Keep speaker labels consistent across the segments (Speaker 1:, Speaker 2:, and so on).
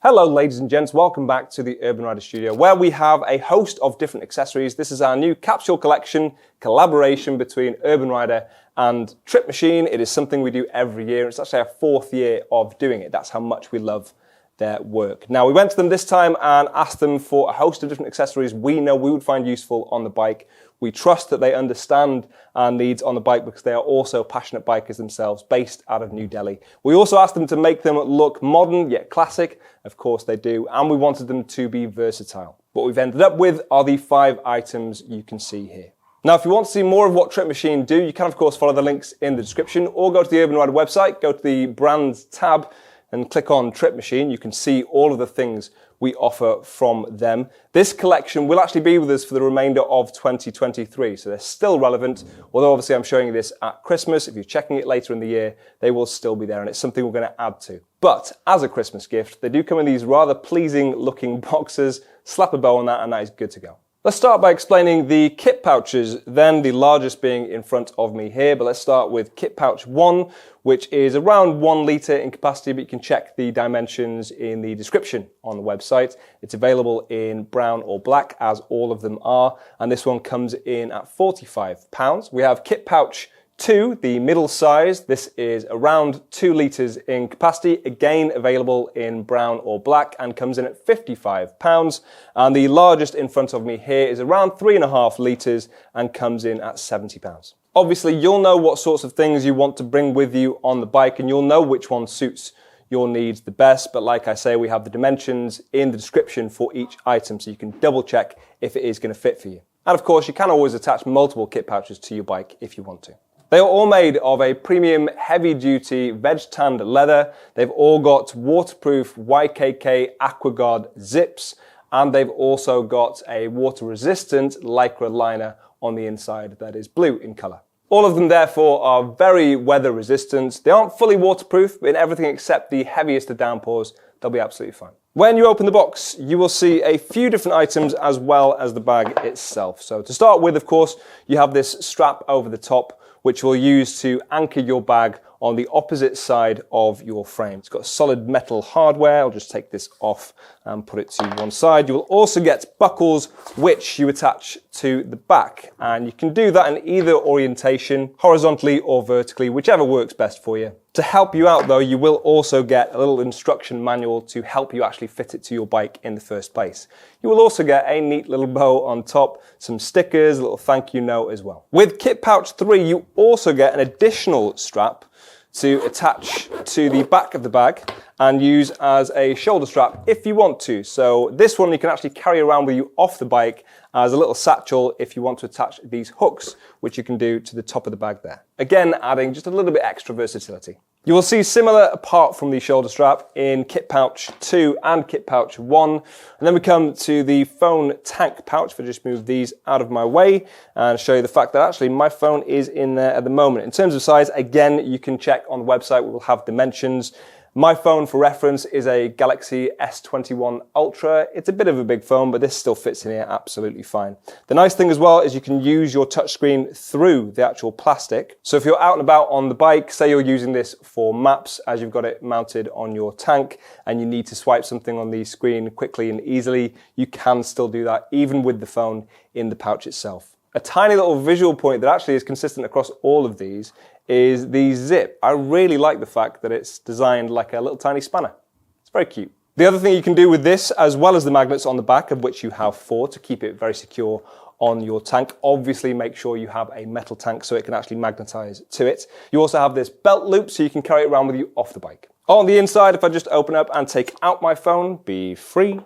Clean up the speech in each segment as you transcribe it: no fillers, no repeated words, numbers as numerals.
Speaker 1: Hello ladies and gents, welcome back to the Urban Rider Studio where we have a host of different accessories. This is our new capsule collection collaboration between Urban Rider and Trip Machine. It is something we do every year. It's actually our 4th year of doing it. That's how much we love their work. Now we went to them this time and asked them for a host of different accessories we know we would find useful on the bike. We trust that they understand our needs on the bike because they are also passionate bikers themselves, based out of New Delhi. We also asked them to make them look modern yet classic. Of course they do, and we wanted them to be versatile. What we've ended up with are the 5 items you can see here. Now, if you want to see more of what Trip Machine do, you can of course follow the links in the description or go to the Urban Rider website, go to the Brands tab and click on Trip Machine. You can see all of the things we offer from them. This collection will actually be with us for the remainder of 2023, so they're still relevant, although obviously I'm showing you this at Christmas. If you're checking it later in the year, they will still be there, and it's something we're going to add to. But as a Christmas gift, they do come in these rather pleasing looking boxes. Slap a bow on that and that is good to go. Let's start by explaining the kit pouches, then the largest being in front of me here. But let's start with kit pouch 1, which is around 1 litre in capacity, but you can check the dimensions in the description on the website. It's available in brown or black, as all of them are, and this one comes in at £45. We have kit pouch 2, the middle size. This is around 2 litres in capacity, again available in brown or black, and comes in at £55. And the largest in front of me here is around 3.5 litres and comes in at £70. Obviously, you'll know what sorts of things you want to bring with you on the bike, and you'll know which one suits your needs the best. But like I say, we have the dimensions in the description for each item, so you can double check if it is going to fit for you. And of course, you can always attach multiple kit pouches to your bike if you want to. They are all made of a premium heavy-duty veg-tanned leather. They've all got waterproof YKK AquaGuard zips, and they've also got a water-resistant Lycra liner on the inside that is blue in colour. All of them, therefore, are very weather-resistant. They aren't fully waterproof, but in everything except the heaviest of downpours, they'll be absolutely fine. When you open the box, you will see a few different items as well as the bag itself. So to start with, of course, you have this strap over the top, which we'll use to anchor your bag on the opposite side of your frame. It's got solid metal hardware. I'll just take this off and put it to one side. You will also get buckles which you attach to the back, and you can do that in either orientation, horizontally or vertically, whichever works best for you. To help you out though, you will also get a little instruction manual to help you actually fit it to your bike in the first place. You will also get a neat little bow on top, some stickers, a little thank you note as well. With kit pouch 3, you also get an additional strap to attach to the back of the bag and use as a shoulder strap if you want to. So this one you can actually carry around with you off the bike as a little satchel if you want to attach these hooks, which you can do to the top of the bag there. Again, adding just a little bit extra versatility. You will see similar apart from the shoulder strap in kit pouch 2 and kit pouch 1. And then we come to the phone tank pouch. If I just move these out of my way and show you the fact that actually my phone is in there at the moment. In terms of size, again, you can check on the website. We will have dimensions. My phone, for reference, is a Galaxy S21 Ultra. It's a bit of a big phone, but this still fits in here absolutely fine. The nice thing as well is you can use your touchscreen through the actual plastic. So if you're out and about on the bike, say you're using this for maps as you've got it mounted on your tank and you need to swipe something on the screen quickly and easily, you can still do that even with the phone in the pouch itself. A tiny little visual point that actually is consistent across all of these is the zip. I really like the fact that it's designed like a little tiny spanner. It's very cute. The other thing you can do with this, as well as the magnets on the back, of which you have 4 to keep it very secure on your tank, obviously make sure you have a metal tank so it can actually magnetize to it. You also have this belt loop so you can carry it around with you off the bike. On the inside, if I just open up and take out my phone, be free,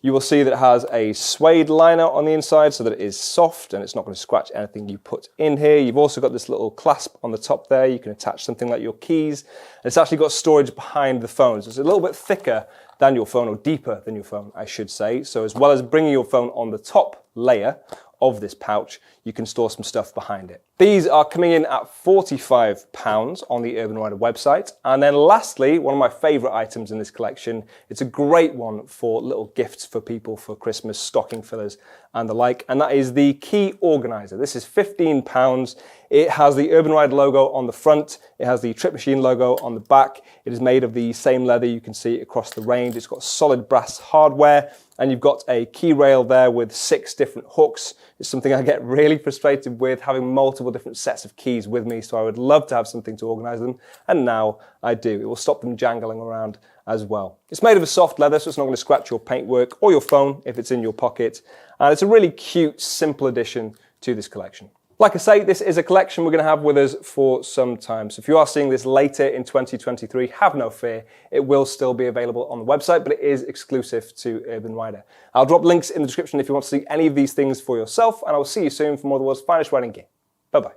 Speaker 1: you will see that it has a suede liner on the inside so that it is soft and it's not going to scratch anything you put in here. You've also got this little clasp on the top there. You can attach something like your keys. And it's actually got storage behind the phone. So it's a little bit thicker than your phone, or deeper than your phone, I should say. So as well as bringing your phone on the top layer of this pouch, you can store some stuff behind it. These are coming in at £45 on the Urban Rider website. And then lastly, one of my favorite items in this collection, it's a great one for little gifts for people for Christmas, stocking fillers and the like, and that is the key organizer. This is £15. It has the Urban Rider logo on the front. It has the Trip Machine logo on the back. It is made of the same leather you can see across the range. It's got solid brass hardware, and you've got a key rail there with 6 different hooks. It's something I get really frustrated with, having multiple different sets of keys with me, so I would love to have something to organize them, and now I do. It will stop them jangling around as well. It's made of a soft leather, so it's not going to scratch your paintwork or your phone if it's in your pocket, and it's a really cute, simple addition to this collection. Like I say, this is a collection we're going to have with us for some time. So if you are seeing this later in 2023, have no fear. It will still be available on the website, but it is exclusive to Urban Rider. I'll drop links in the description if you want to see any of these things for yourself, and I will see you soon for more of the world's finest riding gear. Bye-bye.